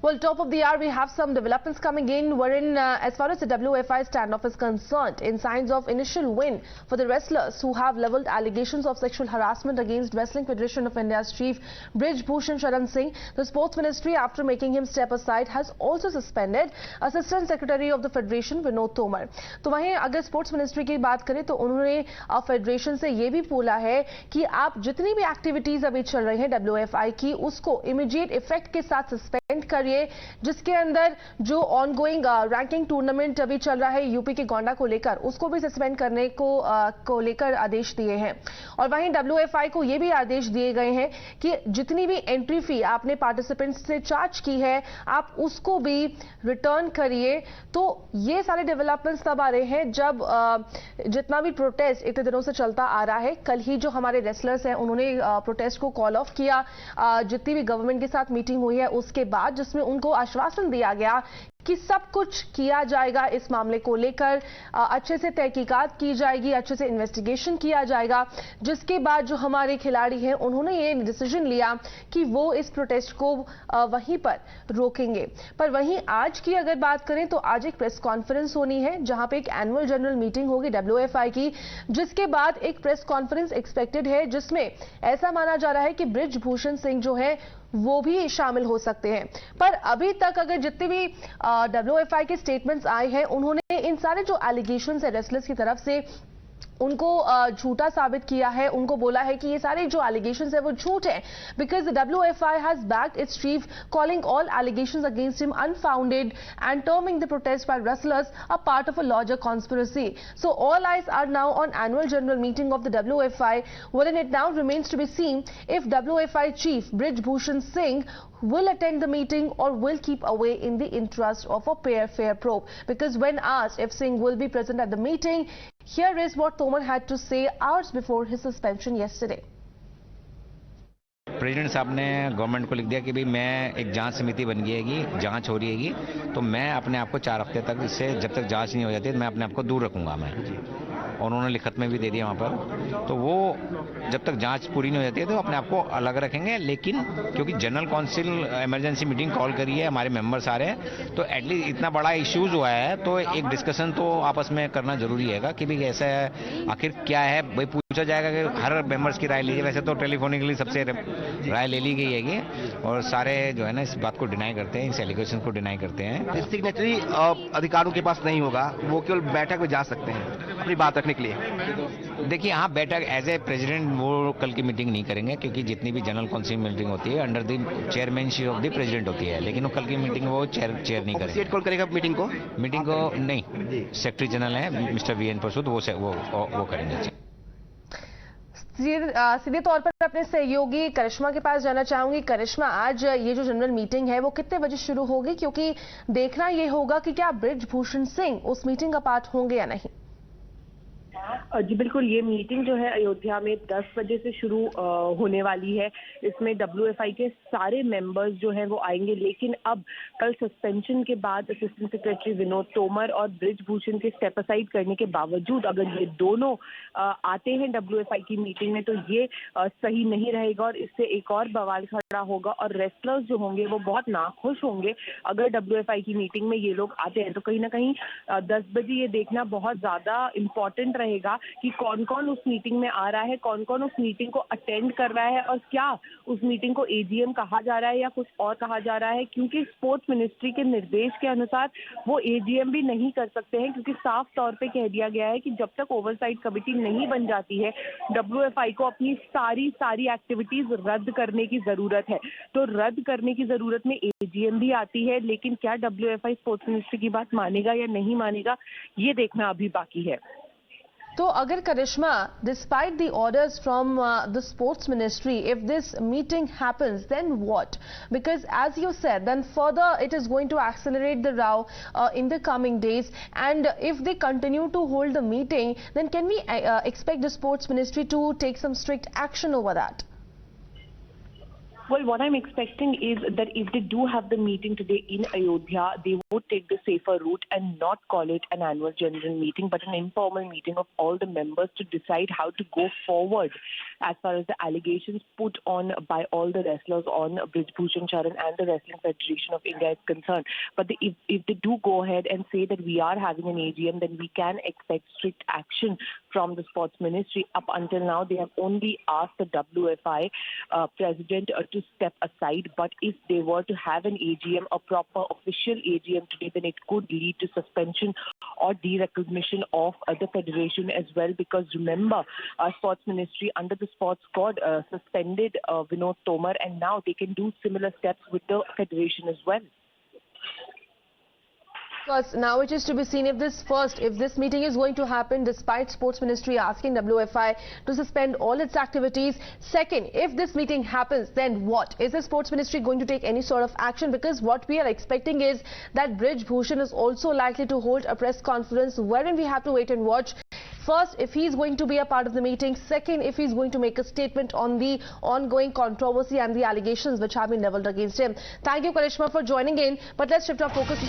Well, top of the hour, we have some developments coming in wherein as far as the WFI standoff is concerned, in signs of initial win for the wrestlers who have levelled allegations of sexual harassment against Wrestling Federation of India's chief Brij Bhushan Sharan Singh, the Sports Ministry, after making him step aside, has also suspended Assistant Secretary of the Federation Vinod Tomar. तो वहीं अगर sports ministry की बात करें तो उन्होंने federation से ये भी बोला है कि आप जितनी भी एक्टिविटीज अभी चल रही हैं WFI की, उसको इमीडिएट इफेक्ट के साथ सस्पेंड करिए, जिसके अंदर जो ऑनगोइंग रैंकिंग टूर्नामेंट अभी चल रहा है यूपी के गोंडा को लेकर, उसको भी सस्पेंड करने को लेकर आदेश दिए हैं। और वहीं WFI को यह भी आदेश दिए गए हैं कि जितनी भी एंट्री फी आपने पार्टिसिपेंट्स से चार्ज की है, आप उसको भी रिटर्न करिए। तो ये सारे डेवलपमेंट्स तब आ रहे हैं जब जितना भी प्रोटेस्ट इतने दिनों से चलता आ रहा है, कल ही जो हमारे रेसलर्स हैं उन्होंने प्रोटेस्ट को कॉल ऑफ किया, जितनी भी गवर्नमेंट के साथ मीटिंग हुई है उसके बाद, जिसमें उनको आश्वासन दिया गया कि सब कुछ किया जाएगा इस मामले को लेकर, अच्छे से तहकीकात की जाएगी, अच्छे से इन्वेस्टिगेशन किया जाएगा, जिसके बाद जो हमारे खिलाड़ी हैं उन्होंने ये डिसीजन लिया कि वो इस प्रोटेस्ट को वहीं पर रोकेंगे। पर वहीं आज की अगर बात करें तो आज एक प्रेस कॉन्फ्रेंस होनी है जहां पे एक एनुअल जनरल मीटिंग होगी WFI की, जिसके बाद एक प्रेस कॉन्फ्रेंस एक्सपेक्टेड है जिसमें ऐसा माना जा रहा है कि ब्रिज भूषण सिंह जो है वो भी शामिल हो सकते हैं। पर अभी तक अगर जितने भी WFI के स्टेटमेंट्स आए हैं, उन्होंने इन सारे जो एलिगेशंस है रेसलर्स की तरफ से उनको झूठा साबित किया है। उनको बोला है कि ये सारे जो एलिगेशंस है वो झूठ है, because the WFI has backed its chief, calling all allegations against him unfounded and terming the protest by wrestlers a part of a larger conspiracy. So all eyes are now on annual general meeting of the WFI, wherein it now remains to be seen if WFI chief Brij Bhushan Singh will attend the meeting or will keep away in the interest of a fair probe. Because when asked if Singh will be present at the meeting, here is what Tomar had to say hours before his suspension yesterday. President साहब ने government को लिख दिया कि भाई मैं एक जांच समिति बन गई है, जांच हो रही है, तो मैं अपने आप को 4 हफ्ते तक, इससे जब तक जांच नहीं हो जाती मैं अपने आप को दूर रखूंगा मैं। और उन्होंने लिखत में भी दे दिया वहाँ पर, तो वो जब तक जांच पूरी नहीं हो जाती है तो अपने आप को अलग रखेंगे। लेकिन क्योंकि general council emergency meeting call करी है, हमारे मेंबर्स आ रहे हैं, तो एटलीस्ट इतना बड़ा इश्यूज हुआ है तो एक डिस्कशन तो आपस में करना जरूरी है कि भाई ऐसा है, आखिर क्या है, भाई पूछा जाएगा कि हर मेंबर्स की राय लीजिए। वैसे तो टेलीफोनिकली सबसे राय ले ली गई है और सारे जो है ना इस बात को डिनाई करते हैं, इस एलिगेशन को डिनाई करते हैं। सिग्नेचरी अधिकारों के पास नहीं होगा, वो केवल बैठक में जा सकते हैं अपनी बात रखने के लिए। देखिए हाँ, बैठक एज ए प्रेसिडेंट वो कल की मीटिंग नहीं करेंगे, क्योंकि जितनी भी जनरल काउंसिल मीटिंग होती है under the chairmanship of the president होती है, लेकिन वो कल की मीटिंग वो चेयर नहीं करेंगे। कौन करेगा मीटिंग को? नहीं, सेक्रेटरी जनरल है मिस्टर VN प्रसूद, वो करेंगे। सीधे तौर पर अपने सहयोगी करिश्मा के पास जाना चाहूंगी। करिश्मा, आज ये जो जनरल मीटिंग है वो कितने बजे शुरू होगी, क्योंकि देखना ये होगा कि क्या ब्रिज भूषण सिंह उस मीटिंग का पार्ट होंगे या नहीं? जी बिल्कुल, ये मीटिंग जो है अयोध्या में 10 बजे से शुरू होने वाली है। इसमें WFI के सारे मेंबर्स जो हैं वो आएंगे, लेकिन अब कल सस्पेंशन के बाद असिस्टेंट सेक्रेटरी विनोद तोमर और ब्रिज भूषण के स्टेप असाइड करने के बावजूद अगर ये दोनों आते हैं WFI की मीटिंग में तो ये सही नहीं रहेगा और इससे एक और बवाल खड़ा होगा और रेसलर्स जो होंगे वो बहुत नाखुश होंगे। अगर WFI की मीटिंग में ये लोग आते हैं तो कहीं ना कहीं 10 बजे ये देखना बहुत ज़्यादा इम्पॉर्टेंट रहेगा कि कौन कौन उस मीटिंग में आ रहा है, कौन कौन उस मीटिंग को अटेंड कर रहा है और क्या उस मीटिंग को AGM कहा जा रहा है या कुछ और कहा जा रहा है, क्योंकि स्पोर्ट्स मिनिस्ट्री के निर्देश के अनुसार वो AGM भी नहीं कर सकते हैं, क्योंकि साफ तौर पे कह दिया गया है कि जब तक ओवरसाइट कमेटी नहीं बन जाती है WFI को अपनी सारी एक्टिविटीज रद्द करने की जरूरत है। तो रद्द करने की जरूरत में AGM भी आती है, लेकिन क्या WFI स्पोर्ट्स मिनिस्ट्री की बात मानेगा या नहीं मानेगा ये देखना अभी बाकी है। तो अगर करिश्मा, despite the orders from the sports ministry, if this meeting happens, then what? Because as you said, then further it is going to accelerate the row in the coming days, and if they continue to hold the meeting, then can we expect the sports ministry to take some strict action over that? Well, what I'm expecting is that if they do have the meeting today in Ayodhya, they would take the safer route and not call it an annual general meeting, but an informal meeting of all the members to decide how to go forward as far as the allegations put on by all the wrestlers on Brij Bhushan Sharan and the Wrestling Federation of India is concerned. But if they do go ahead and say that we are having an AGM, then we can expect strict action from the Sports Ministry. Up until now, they have only asked the WFI president to step aside. But if they were to have an AGM, a proper official AGM today, then it could lead to suspension or derecognition of the federation as well. Because remember, our Sports Ministry under the Sports Code suspended Vinod Tomar, and now they can do similar steps with the federation as well. Because now it is to be seen if this meeting is going to happen despite Sports Ministry asking WFI to suspend all its activities. Second, if this meeting happens, then what? Is the Sports Ministry going to take any sort of action? Because what we are expecting is that Brij Bhushan is also likely to hold a press conference wherein we have to wait and watch. First, if he's going to be a part of the meeting. Second, if he's going to make a statement on the ongoing controversy and the allegations which have been leveled against him. Thank you, Karishma, for joining in. But let's shift our focus to